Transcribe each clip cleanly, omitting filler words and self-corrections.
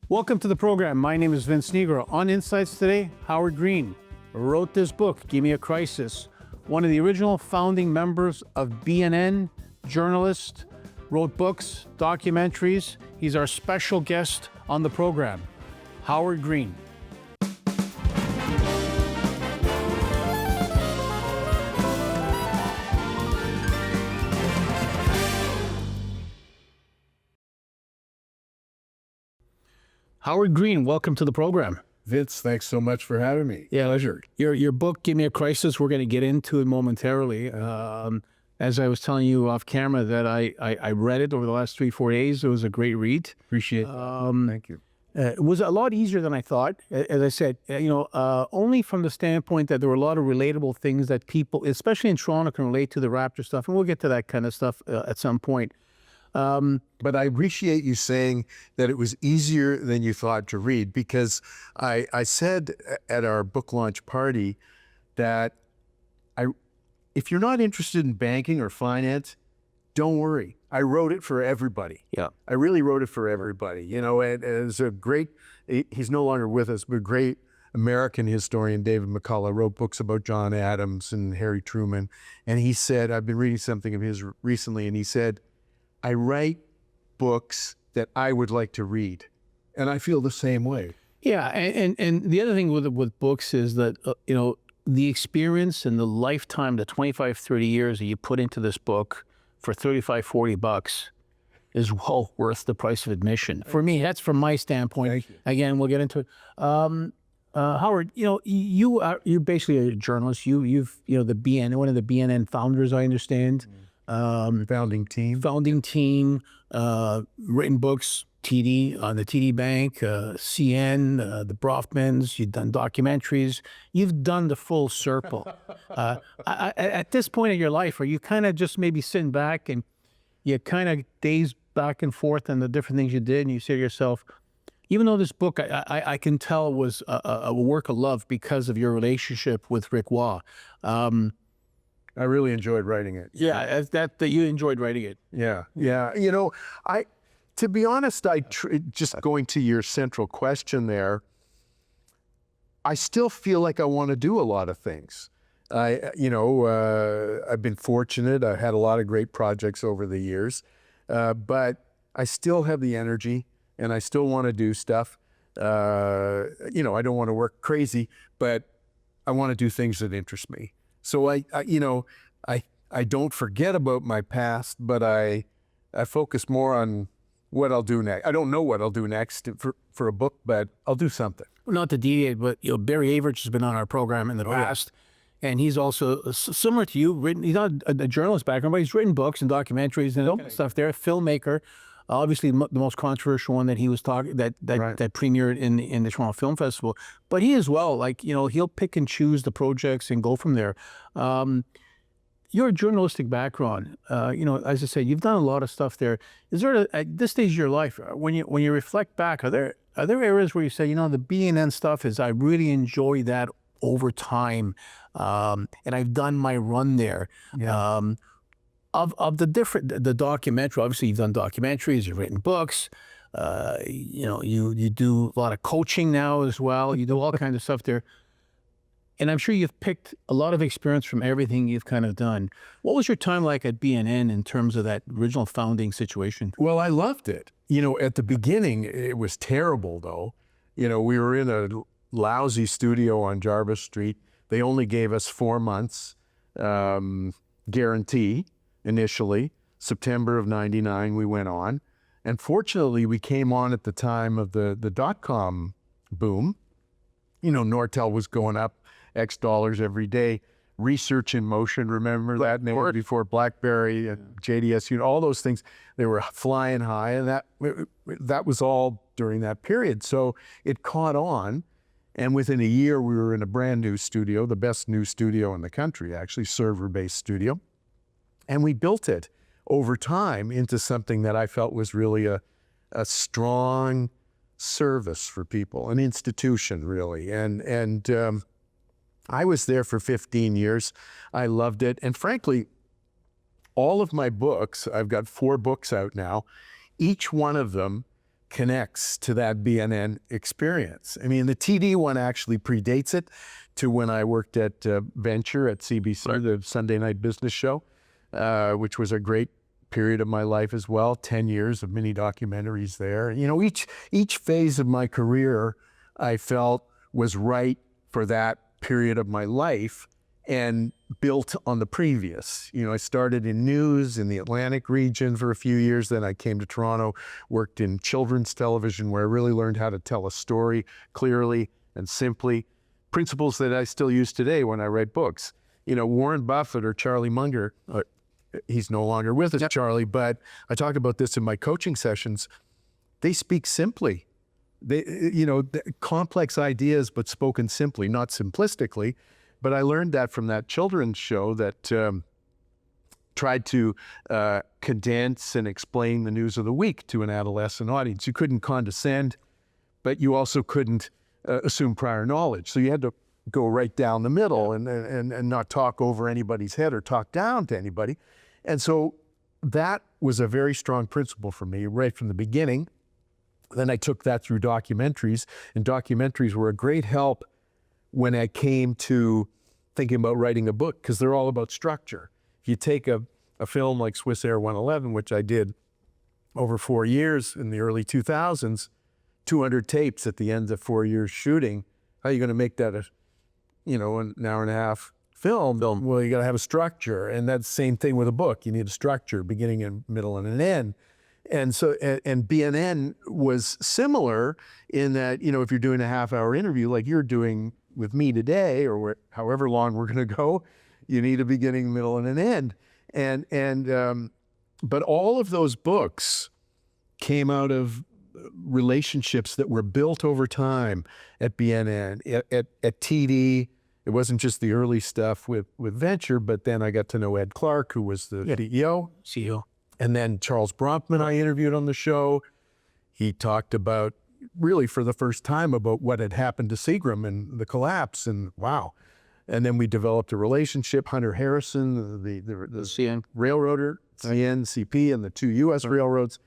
Welcome to the program. My name is Vince Nigro. On Insights today, Howard Green wrote this book, Give Me a Crisis. One of the original founding members of BNN, journalist, wrote books, documentaries. He's our special guest on the program, Howard Green. Howard Green, welcome to the program. Vince, thanks so much for having me. Yeah, pleasure. Your book, Give Me a Crisis, we're going to get into it momentarily. As I was telling you off camera that I read it over the last 3-4 days. It was a great read. Appreciate that. Thank you. It was a lot easier than I thought. As I said, only from the standpoint that there were a lot of relatable things that people, especially in Toronto, can relate to the Raptor stuff. And we'll get to that kind of stuff at some point. But I appreciate you saying that it was easier than you thought to read, because I said at our book launch party that if you're not interested in banking or finance, don't worry. I wrote it for everybody. Yeah. I really wrote it for everybody. You know, and as a great, he's no longer with us, but great American historian, David McCullough, wrote books about John Adams and Harry Truman. And he said, I've been reading something of his recently, and he said, I write books that I would like to read. And I feel the same way. Yeah, and the other thing with books is that, the experience and the lifetime, the 25, 30 years that you put into this book for $35-40 is well worth the price of admission. For me, that's from my standpoint. Thank you. Again, we'll get into it. Howard, you're basically a journalist. You've the BNN, one of the BNN founders, I understand. Founding team. Written books, TD, on the TD Bank, CN, the Brofmans. You've done documentaries. You've done the full circle. At this point in your life, are you kind of just maybe sitting back and you kind of daze back and forth on the different things you did, and you say to yourself, even though this book I can tell was a work of love because of your relationship with Rick Waugh. I really enjoyed writing it. Yeah, that you enjoyed writing it. Yeah. To be honest, just going to your central question there, I still feel like I want to do a lot of things. I've been fortunate. I've had a lot of great projects over the years, but I still have the energy and I still want to do stuff. I don't want to work crazy, but I want to do things that interest me. So I don't forget about my past, but I focus more on what I'll do next. I don't know what I'll do next for a book, but I'll do something. Not to deviate, but Barry Average has been on our program in the past, and he's also similar to you. He's not a journalist background, but he's written books and documentaries and stuff. There, filmmaker. Obviously, the most controversial one that he was talking that premiered in the Toronto Film Festival. But he as well, he'll pick and choose the projects and go from there. Your journalistic background, as I said, you've done a lot of stuff there. Is there at this stage of your life, when you reflect back, are there areas where you say, the BNN stuff I really enjoy that over time, and I've done my run there. Yeah. Of the documentary, obviously you've done documentaries, you've written books, you do a lot of coaching now as well. You do all kinds of stuff there. And I'm sure you've picked a lot of experience from everything you've kind of done. What was your time like at BNN in terms of that original founding situation? Well, I loved it. At the beginning, it was terrible though. We were in a lousy studio on Jarvis Street. They only gave us 4 months guarantee. Initially, September of '99, we went on. And fortunately, we came on at the time of the dot-com boom. Nortel was going up X dollars every day. Research in Motion, remember that name before BlackBerry and JDS, all those things, they were flying high. And that was all during that period. So it caught on. And within a year, we were in a brand new studio, the best new studio in the country, actually, server-based studio. And we built it over time into something that I felt was really a strong service for people, an institution, really. And I was there for 15 years. I loved it. And frankly, all of my books, I've got 4 books out now, each one of them connects to that BNN experience. I mean, the TD one actually predates it to when I worked at Venture at CBC, the Sunday night business show, which was a great period of my life as well. 10 years of mini documentaries there. You know, each phase of my career I felt was right for that period of my life and built on the previous. You know, I started in news in the Atlantic region for a few years. Then I came to Toronto, worked in children's television, where I really learned how to tell a story clearly and simply. Principles that I still use today when I write books. You know, Warren Buffett or Charlie Munger, he's no longer with us, Charlie, but I talk about this in my coaching sessions. They speak simply. They, you know, complex ideas, but spoken simply, not simplistically. But I learned that from that children's show that tried to condense and explain the news of the week to an adolescent audience. You couldn't condescend, but you also couldn't assume prior knowledge. So you had to go right down the middle and not talk over anybody's head or talk down to anybody. And so that was a very strong principle for me right from the beginning. Then I took that through documentaries, and documentaries were a great help when I came to thinking about writing a book, because they're all about structure. If you take a film like Swiss Air 111, which I did over 4 years in the early 2000s, 200 tapes at the end of 4 years shooting, how are you going to make that an hour and a half film? Well, you got to have a structure, and that's the same thing with a book. You need a structure, beginning and middle and an end. And so, and BNN was similar in that, you know, if you're doing a half-hour interview like you're doing with me today, or however long we're going to go, you need a beginning, middle, and an end. But all of those books came out of relationships that were built over time at BNN, at TD. It wasn't just the early stuff with Venture, but then I got to know Ed Clark, who was the CEO. And then Charles Bronfman I interviewed on the show. He talked about, really for the first time, about what had happened to Seagram and the collapse, and wow. And then we developed a relationship. Hunter Harrison, the CN railroader, CP, and the two U.S. railroads.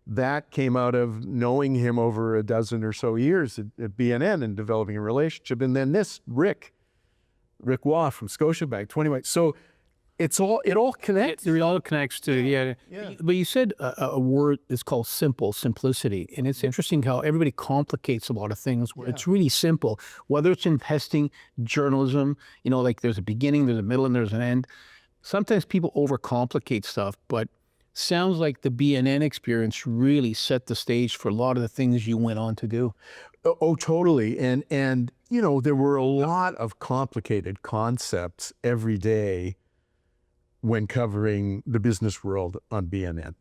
That came out of knowing him over a dozen or so years at BNN and developing a relationship. And then this, Rick Waugh from Scotiabank, 21. So it all connects. It all connects to, But you said a word is called simplicity. And it's interesting how everybody complicates a lot of things where it's really simple. Whether it's in testing, journalism, you know, like there's a beginning, there's a middle, and there's an end. Sometimes people overcomplicate stuff, but sounds like the BNN experience really set the stage for a lot of the things you went on to do. Oh, totally. And you know, there were a lot of complicated concepts every day when covering the business world on BNN.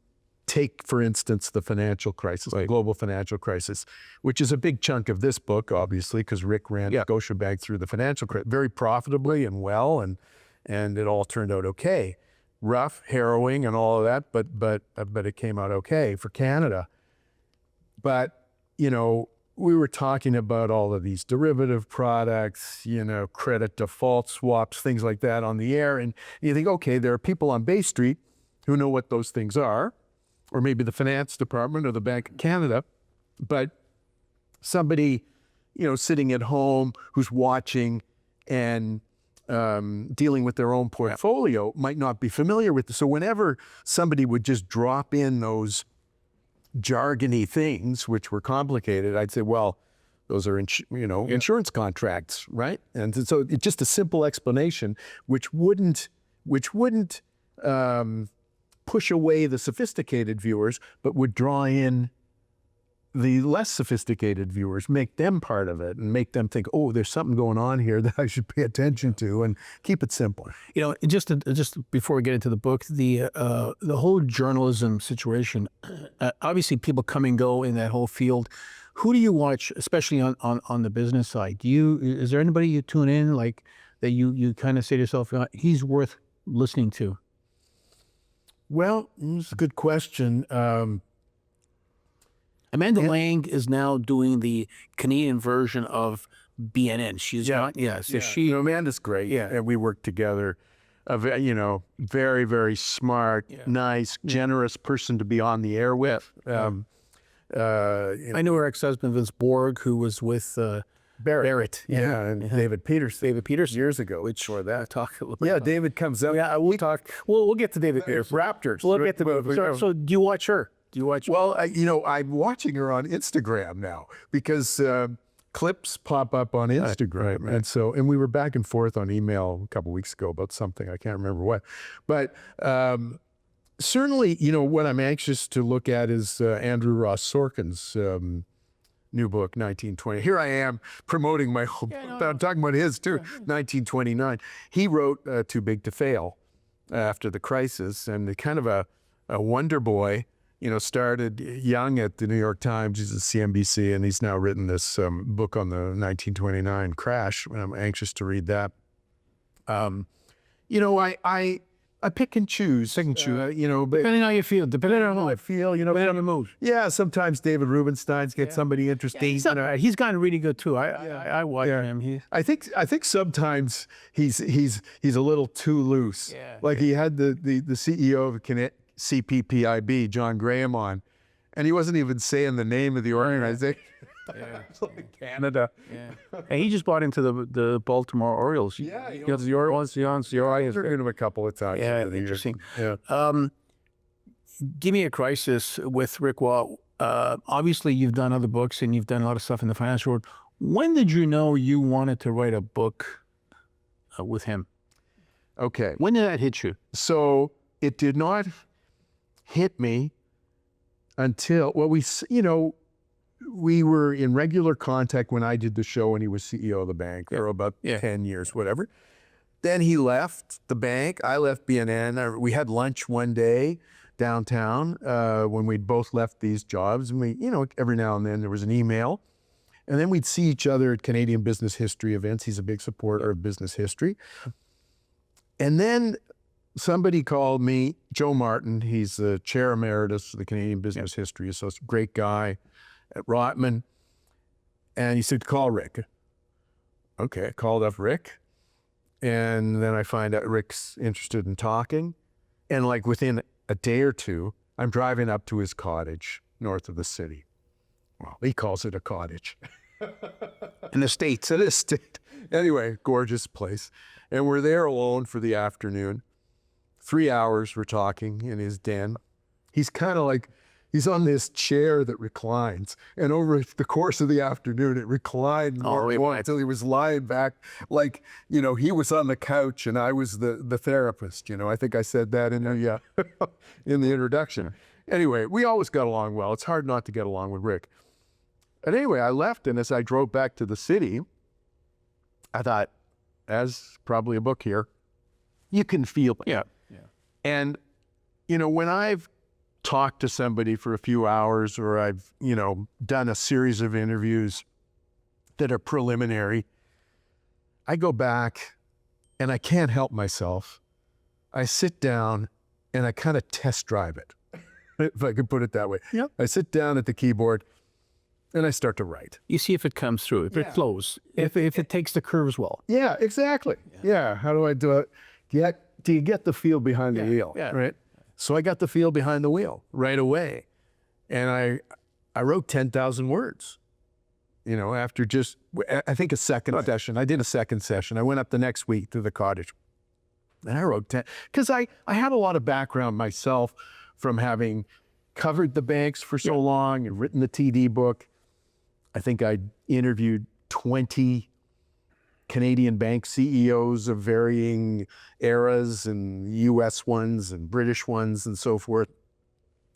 Take, for instance, the financial crisis, the global financial crisis, which is a big chunk of this book, obviously, because Rick ran Scotiabank through the financial crisis very profitably and well, and it all turned out okay. Rough, harrowing, and all of that, but it came out okay for Canada. But, you know, we were talking about all of these derivative products, you know, credit default swaps, things like that on the air. And you think, okay, there are people on Bay Street who know what those things are, or maybe the finance department or the Bank of Canada. But somebody, you know, sitting at home who's watching and dealing with their own portfolio might not be familiar with it. So whenever somebody would just drop in those jargony things, which were complicated, I'd say, well, those are insurance contracts, right? And so it's just a simple explanation, which wouldn't push away the sophisticated viewers, but would draw in the less sophisticated viewers, make them part of it, and make them think, oh, there's something going on here that I should pay attention to, and keep it simple. You know, just before we get into the book, the whole journalism situation, obviously people come and go in that whole field. Who do you watch, especially on the business side? Is there anybody you tune in, like, that you kind of say to yourself, he's worth listening to? Well, it's a good question. Amanda Lang is now doing the Canadian version of BNN. She's not, so she. Amanda's great. Yeah, and we work together. You know, very, very smart, nice, generous person to be on the air with. I knew her ex-husband, Vince Borg, who was with Barrett. Yeah, and David Peterson. David Peterson. Years ago. Which, or that, talk a little bit Yeah, about. David comes up. Yeah, we'll talk. We'll get to David Peterson. Raptors. We'll get to so do you watch her? Do you watch? Well, I'm watching her on Instagram now because clips pop up on Instagram. right. And we were back and forth on email a couple weeks ago about something. I can't remember what. But certainly, what I'm anxious to look at is Andrew Ross Sorkin's new book, 1920. Here I am promoting my whole book. I'm talking about his too, 1929. He wrote Too Big to Fail after the crisis, and kind of a wonder boy, started young at the New York Times. He's at CNBC, and he's now written this book on the 1929 crash, and I'm anxious to read that. I pick and choose. But depending on how you feel, depending on how I feel, depending on the mood. Yeah, sometimes David Rubenstein's get somebody interesting. He's gotten really good too. I watch him. I think sometimes he's a little too loose. Yeah. Like he had the CEO of CPPIB, John Graham, on, and he wasn't even saying the name of the organization. It's like Canada. Yeah. And he just bought into the Baltimore Orioles. Yeah, he owns the Orioles. He owns the Orioles. I've heard him a couple of times. Yeah, interesting. Yeah. Give me a crisis with Rick Waugh. Obviously, you've done other books and you've done a lot of stuff in the financial world. When did you know you wanted to write a book with him? Okay. When did that hit you? So it did not hit me until, we were in regular contact when I did the show and he was CEO of the bank for about 10 years, whatever. Then he left the bank. I left BNN. We had lunch one day downtown when we'd both left these jobs. And we, every now and then there was an email. And then we'd see each other at Canadian business history events. He's a big supporter of business history. And then somebody called me, Joe Martin. He's the chair emeritus of the Canadian Business History Association, great guy at Rotman. And he said, call Rick. Okay, I called up Rick. And then I find out Rick's interested in talking. And like within a day or two, I'm driving up to his cottage north of the city. Well, he calls it a cottage. In the States. An estate. Anyway, gorgeous place. And we're there alone for the afternoon. 3 hours we're talking in his den. He's kind of like, he's on this chair that reclines. And over the course of the afternoon, it reclined more until he was lying back like, he was on the couch and I was the therapist. I think I said that in the introduction. Anyway, we always got along well. It's hard not to get along with Rick. And anyway, I left, and as I drove back to the city, I thought, as probably a book here, you can feel it. Yeah. And, when I've talked to somebody for a few hours or I've, done a series of interviews that are preliminary, I go back and I can't help myself. I sit down and I kind of test drive it, if I could put it that way. Yep. I sit down at the keyboard and I start to write. You see if it comes through, if it flows, if it takes the curves well. Yeah, exactly. Yeah. How do I do it? Do you get the feel behind the wheel? Yeah. Right. So I got the feel behind the wheel right away. And I wrote 10,000 words, after just, I think a second session. I did a second session. I went up the next week to the cottage and I wrote 10, because I had a lot of background myself from having covered the banks for so long and written the TD book. I think I interviewed 20 Canadian bank CEOs of varying eras, and US ones and British ones and so forth.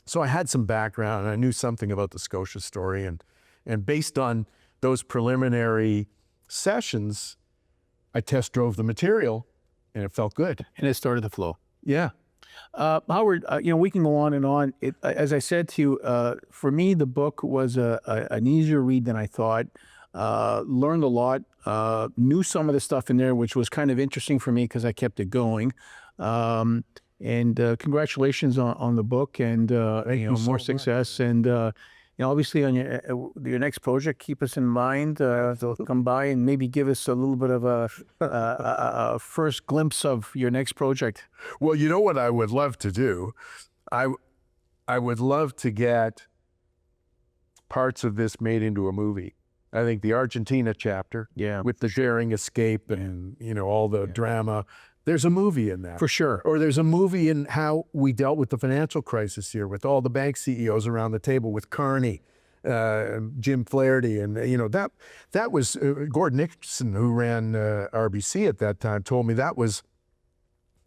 So I had some background and I knew something about the Scotia story. And based on those preliminary sessions, I test drove the material and it felt good. And it started to flow. Yeah. Howard, we can go on and on. As I said to you, for me, the book was an easier read than I thought. Learned a lot, knew some of the stuff in there, which was kind of interesting for me because I kept it going. And congratulations on the book, and more success. And obviously on your next project, keep us in mind. Come by and maybe give us a little bit of a first glimpse of your next project. Well, you know what I would love to do? I would love to get parts of this made into a movie. I think the Argentina chapter, with the daring escape and, you know, all the drama, there's a movie in that. For sure. Or there's a movie in how we dealt with the financial crisis here, with all the bank CEOs around the table, with Carney, Jim Flaherty, and, you know, that was Gordon Nixon, who ran RBC at that time, told me that was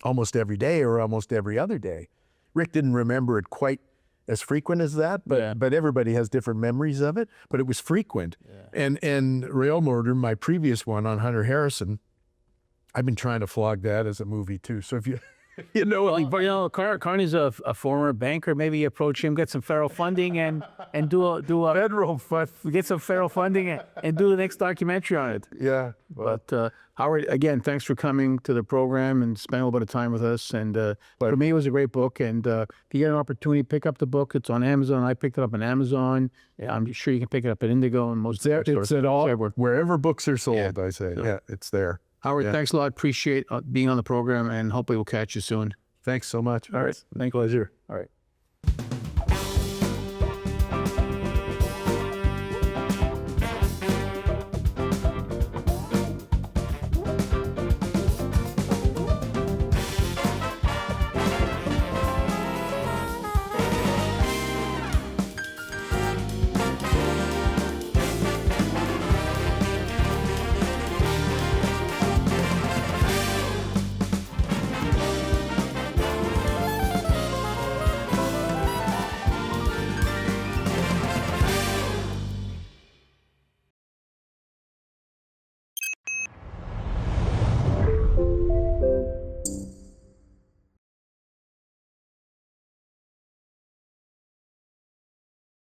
almost every day or almost every other day. Rick didn't remember it quite as frequent as that, but everybody has different memories of it. But it was frequent. And Rail Murder, my previous one on Hunter Harrison, I've been trying to flog that as a movie too. So if you, you know, Carney's a former banker. Maybe approach him, get some federal funding, and do a federal fund, get some federal funding and do the next documentary on it. Yeah. But Howard, again, thanks for coming to the program and spending a little bit of time with us. And for me, it was a great book. And if you get an opportunity, pick up the book. It's on Amazon. I picked it up on Amazon. I'm sure you can pick it up at Indigo and most it's at all wherever books are sold. I say, it's there. Howard, thanks a lot. Appreciate being on the program, and hopefully we'll catch you soon. Thanks so much. All right. Thank you. Pleasure.